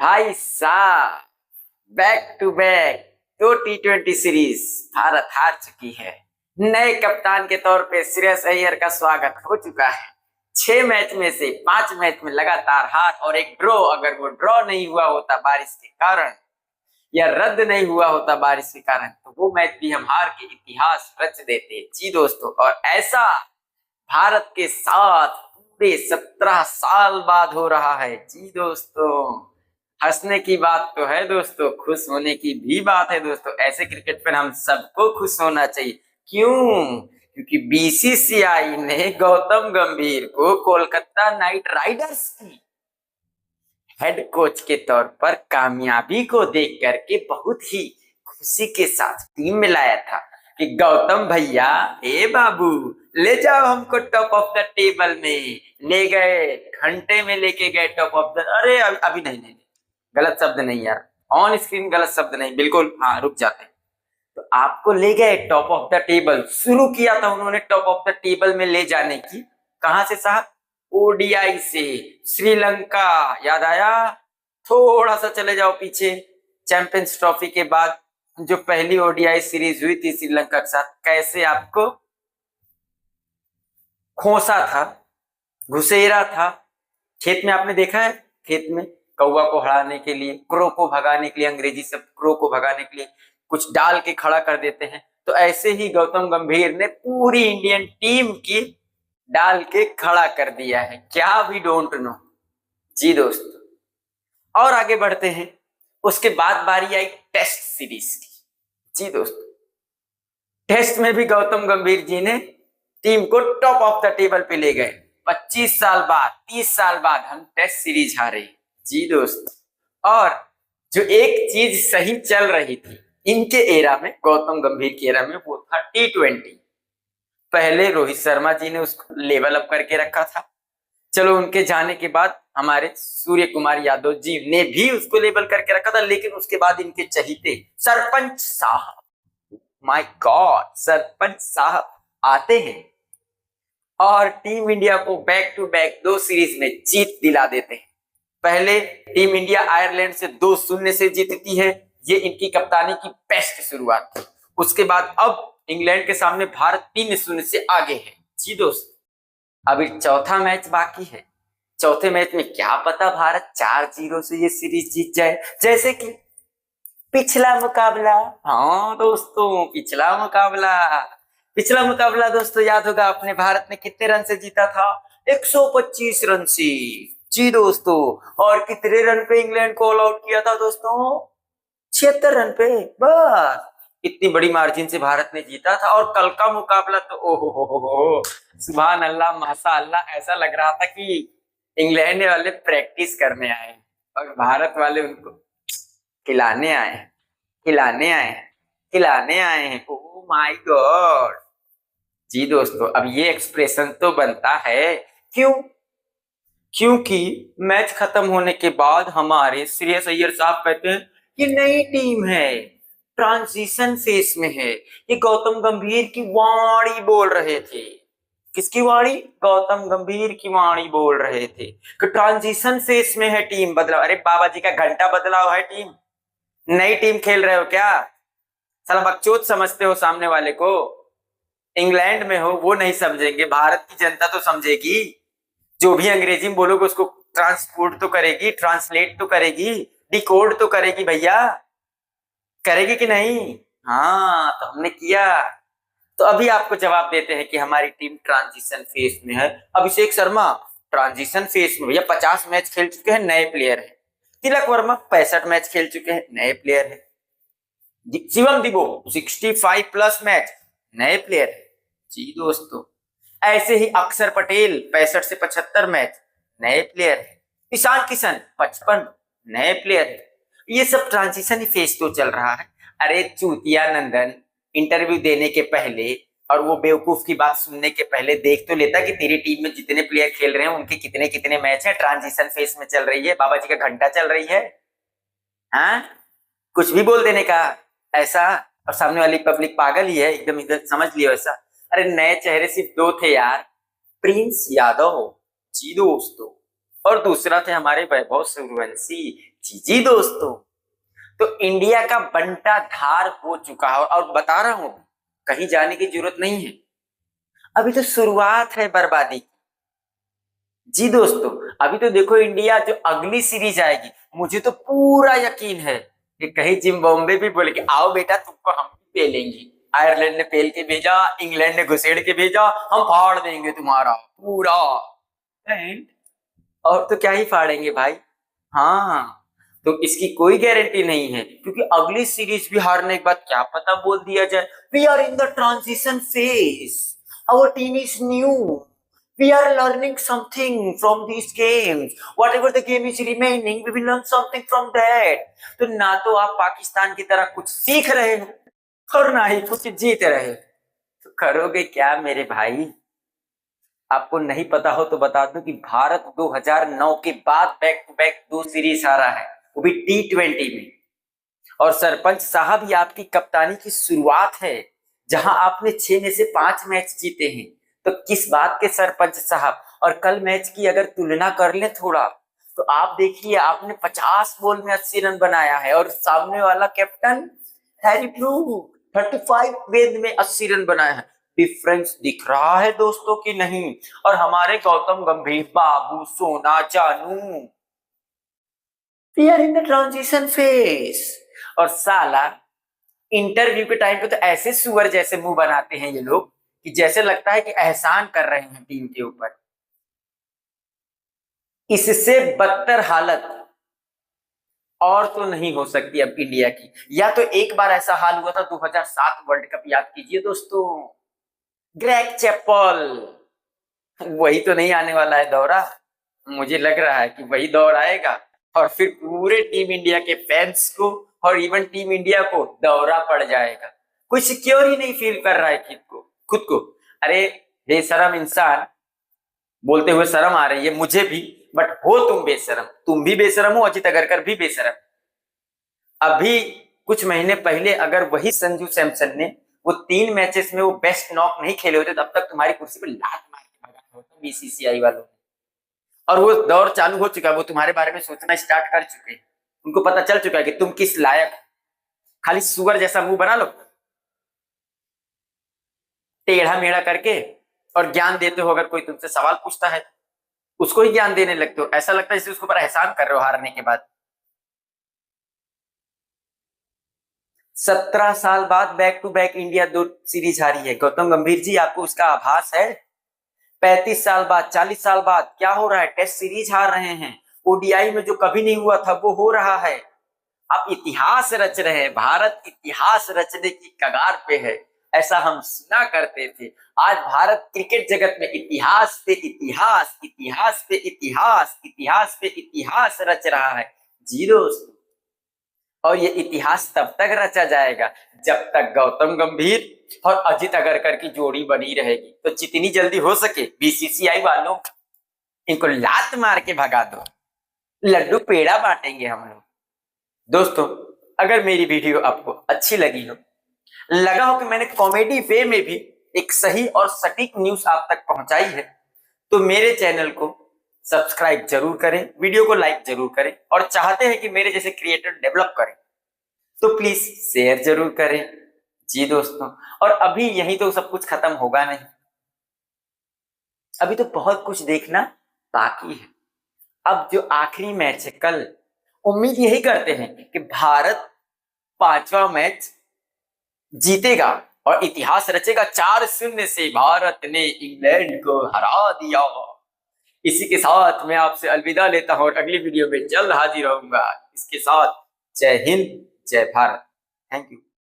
भाई साहब, back to back दो T20 सीरीज भारत हार चुकी है। नए कप्तान के तौर पे श्रेयस अय्यर का स्वागत हो चुका है। 6 मैच में से 5 मैच में लगातार हार और एक ड्रॉ। अगर वो ड्रॉ नहीं हुआ होता बारिश के कारण या रद्द नहीं हुआ होता बारिश के कारण तो वो मैच भी हम हार के इतिहास रच देते जी दोस्तों। और ऐसा भारत के साथ पूरे 17 साल बाद हो रहा है जी दोस्तों। हंसने की बात तो है दोस्तों, खुश होने की भी बात है दोस्तों। ऐसे क्रिकेट पर हम सबको खुश होना चाहिए। क्यों? क्योंकि बीसीसीआई ने गौतम गंभीर को कोलकाता नाइट राइडर्स की हेड कोच के तौर पर कामयाबी को देख करके बहुत ही खुशी के साथ टीम में लाया था कि गौतम भैया, ए बाबू, ले जाओ हमको टॉप ऑफ द टेबल में। ले गए, घंटे में लेके गए टॉप ऑफ द, अरे अभी नहीं नहीं, गलत शब्द नहीं यार, ऑन स्क्रीन गलत शब्द नहीं, बिल्कुल हाँ, रुक जाते हैं। तो आपको ले गए टॉप ऑफ द टेबल, शुरू किया था उन्होंने टॉप ऑफ द टेबल में ले जाने की। कहां से साहब? ओडीआई से। श्रीलंका, याद आया? थोड़ा सा चले जाओ पीछे, चैंपियंस ट्रॉफी के बाद जो पहली ओडीआई सीरीज हुई थी श्रीलंका के साथ, कैसे आपको खोसा था, घुसेरा था। खेत में आपने देखा है, खेत में कौवा को हराने के लिए, क्रो को भगाने के लिए, अंग्रेजी शब्द क्रो को भगाने के लिए कुछ डाल के खड़ा कर देते हैं। तो ऐसे ही गौतम गंभीर ने पूरी इंडियन टीम की डाल के खड़ा कर दिया है। क्या वी डोंट नो जी दोस्तों। और आगे बढ़ते हैं। उसके बाद बारी आई टेस्ट सीरीज की जी दोस्तों। टेस्ट में भी गौतम गंभीर जी ने टीम को टॉप ऑफ द टेबल पे ले गए। 25 साल बाद, 30 साल बाद हम टेस्ट सीरीज हारे जी दोस्तों। और जो एक चीज सही चल रही थी इनके एरा में, गौतम गंभीर के एरा में, वो था T20। पहले रोहित शर्मा जी ने उसको लेवल अप करके रखा था। चलो, उनके जाने के बाद हमारे सूर्य कुमार यादव जी ने भी उसको लेवल करके रखा था। लेकिन उसके बाद इनके चहीते सरपंच साहब, माय गॉड, सरपंच साहब आते हैं और टीम इंडिया को बैक टू बैक 2 सीरीज में जीत दिला देते हैं। पहले टीम इंडिया आयरलैंड से 2-0 से जीतती है। ये इनकी कप्तानी की बेस्ट शुरुआत थी। उसके बाद अब इंग्लैंड के सामने भारत 3-0 से आगे है जी दोस्तों। अभी चौथा मैच बाकी है। चौथे मैच में क्या पता भारत 4-0 से ये सीरीज जीत जाए, जैसे कि पिछला मुकाबला। हाँ दोस्तों, पिछला मुकाबला दोस्तों याद होगा आपने, भारत ने कितने रन से जीता था? 125 रन से जी दोस्तों। और कितने रन पे इंग्लैंड को ऑल आउट किया था दोस्तों? 76 रन पे, बस। इतनी बड़ी मार्जिन से भारत ने जीता था। और कल का मुकाबला तो ओहो हो, सुभान अल्लाह, माशा अल्लाह, ऐसा लग रहा था कि इंग्लैंड वाले प्रैक्टिस करने आए और भारत वाले उनको खिलाने आए, खिलाने आए, खिलाने आए हैं। ओह माय गॉड जी दोस्तों। अब ये एक्सप्रेशन तो बनता है, क्यों? क्योंकि मैच खत्म होने के बाद हमारे श्रेयस अय्यर साहब कहते हैं कि नई टीम है, ट्रांजिशन फेस में है। ये गौतम गंभीर की वाणी बोल रहे थे। किसकी वाणी? गौतम गंभीर की वाणी बोल रहे थे कि ट्रांजिशन फेस में है टीम, बदलाव। अरे बाबा जी का घंटा बदलाव है टीम, नई टीम खेल रहे हो क्या? साला बकचोद समझते हो सामने वाले को? इंग्लैंड में हो वो नहीं समझेंगे, भारत की जनता तो समझेगी। जो भी अंग्रेजी में बोलोगे उसको ट्रांसपोर्ट तो करेगी, ट्रांसलेट तो करेगी, डिकोड तो करेगी भैया, करेगी कि नहीं? हाँ, तो हमने किया। तो अभी आपको जवाब देते हैं कि हमारी टीम ट्रांजिशन फेज में है। अभिषेक शर्मा ट्रांजिशन फेज में भैया, 50 मैच खेल चुके हैं, नए प्लेयर है। तिलक वर्मा 65 मैच खेल चुके हैं, नए प्लेयर है। शिवम दुबे 65 प्लस मैच, नए प्लेयर है जी दोस्तों। ऐसे ही अक्षर पटेल 65 से 75 मैच, नए प्लेयर है। ईशान किशन 55, नए प्लेयर है। ये सब ट्रांजिशन फेज तो चल रहा है। अरे चूतिया नंदन, इंटरव्यू देने के पहले और वो बेवकूफ की बात सुनने के पहले देख तो लेता कि तेरी टीम में जितने प्लेयर खेल रहे हैं उनके कितने कितने मैच है, ट्रांजिशन फेज में चल रही है, बाबा जी का घंटा चल रही है। हाँ, कुछ भी बोल देने का ऐसा। और सामने वाली पब्लिक पागल ही है एकदम, इधर समझ लियो ऐसा। अरे नए चेहरे सिर्फ 2 थे यार, प्रिंस यादव जी दोस्तों, और दूसरा थे हमारे वैभव सूर्यवंशी। जी जी दोस्तों, तो इंडिया का बंटा धार हो चुका है और बता रहा हूं कहीं जाने की जरूरत नहीं है, अभी तो शुरुआत है बर्बादी की। जी दोस्तों, अभी तो देखो इंडिया जो अगली सीरीज आएगी, मुझे तो पूरा यकीन है कि कहीं जिम्बाब्वे भी बोले कि आओ बेटा तुमको हम भी पेलेंगे। आयरलैंड ने पेल के भेजा, इंग्लैंड ने घुसेड़ के भेजा, हम फाड़ देंगे तुम्हारा पूरा। And और तो क्या ही फाड़ेंगे भाई। हाँ, तो इसकी कोई गारंटी नहीं है, क्योंकि अगली सीरीज भी हारने के बाद क्या पता बोल दिया जाए we are in the transition phase, our team is new, we are learning something from this games, whatever the game is remaining we will learn something from that. तो ना तो आप पाकिस्तान की तरह कुछ सीख रहे हो और ना ही कुछ जीत रहे हो, तो करोगे क्या मेरे भाई। आपको नहीं पता हो तो बता दूं कि भारत 2009 के बाद बैक टू बैक 2 सीरीज हारा है, वो भी T20 में। और सरपंच साहब, ये आपकी कप्तानी की शुरुआत है, जहां आपने 6 में से 5 मैच जीते हैं। तो किस बात के सरपंच साहब। और कल मैच की अगर तुलना कर ले थोड़ा, तो आप देखिए आपने 50 बॉल में 80 रन बनाया है, और सामने वाला कैप्टन हैरी ब्रूक 35 गेंद में 80 रन बनाया है। डिफरेंस दिख रहा है दोस्तों की नहीं। और हमारे गौतम गंभीर बाबू सोना जानू, we are in the transition phase. और साला इंटरव्यू के टाइम पे तो ऐसे सुअर जैसे मुंह बनाते हैं ये लोग कि जैसे लगता है कि एहसान कर रहे हैं टीम के ऊपर। इससे बदतर हालत और तो नहीं हो सकती अब इंडिया की। या तो एक बार ऐसा हाल हुआ था 2007 वर्ल्ड कप, याद कीजिए दोस्तों, ग्रेग चैपल। वही तो नहीं आने वाला है दौरा, मुझे लग रहा है कि वही दौर आएगा, और फिर पूरे टीम इंडिया के फैंस को और इवन टीम इंडिया को दौरा पड़ जाएगा। कोई सिक्योर ही नहीं फील कर रहा है खुद को। अरे बेशरम इंसान, बोलते हुए शर्म आ रही है मुझे भी, बट हो तुम बेशरम, तुम भी बेशरम हो, अजित अगरकर भी बेशरम। अभी कुछ महीने पहले अगर वही संजू सैमसन ने वो 3 मैचेस में वो बेस्ट नॉक नहीं खेले होते, तब तक तुम्हारी कुर्सी पर लात मार के भगाया होता बीसीसीआई वालों ने। और वो दौर चालू हो चुका है, वो तुम्हारे बारे में सोचना स्टार्ट कर चुके हैं, उनको पता चल चुका है कि तुम किस लायक। खाली सुअर जैसा मुंह बना लो टेढ़ा मेढ़ा करके, और ज्ञान देते हो, अगर कोई तुमसे सवाल पूछता है उसको ही ज्ञान देने लगते हो, ऐसा लगता है जैसे उसको पर एहसान कर रहे हो हारने के बाद। 17 साल बाद back to back India 2 series हारी है गौतम गंभीर जी, आपको उसका आभास है। 35 साल बाद, 40 साल बाद क्या हो रहा है, टेस्ट सीरीज हार रहे हैं, ओडीआई में जो कभी नहीं हुआ था वो हो रहा है। आप इतिहास रच रहे हैं, भारत इतिहास रचने की कगार पे है, ऐसा हम सुना करते थे। आज भारत क्रिकेट जगत में इतिहास पे इतिहास, इतिहास पे इतिहास, इतिहास पे इतिहास रच रहा है। जी दोस्तों, और ये इतिहास तब तक रचा जाएगा जब तक गौतम गंभीर और अजित अगरकर की जोड़ी बनी रहेगी। तो जितनी जल्दी हो सके बीसीसीआई वालों, इनको लात मार के भगा दो, लड्डू पेड़ा बांटेंगे हम लोग। दोस्तों, अगर मेरी वीडियो आपको अच्छी लगी हो, लगा हो कि मैंने कॉमेडी वे में भी एक सही और सटीक न्यूज आप तक पहुंचाई है, तो मेरे चैनल को सब्सक्राइब जरूर करें, वीडियो को लाइक जरूर करें, और चाहते हैं कि मेरे जैसे क्रिएटर डेवलप करें तो प्लीज शेयर जरूर करें। जी दोस्तों, और अभी यही तो सब कुछ खत्म होगा नहीं, अभी तो बहुत कुछ देखना बाकी है। अब जो आखिरी मैच है कल, उम्मीद यही करते हैं कि भारत 5वां मैच जीतेगा और इतिहास रचेगा। 4-0 से भारत ने इंग्लैंड को हरा दिया। इसी के साथ मैं आपसे अलविदा लेता हूं और अगली वीडियो में जल्द हाजिर होऊंगा। इसके साथ जय हिंद, जय भारत। Thank you.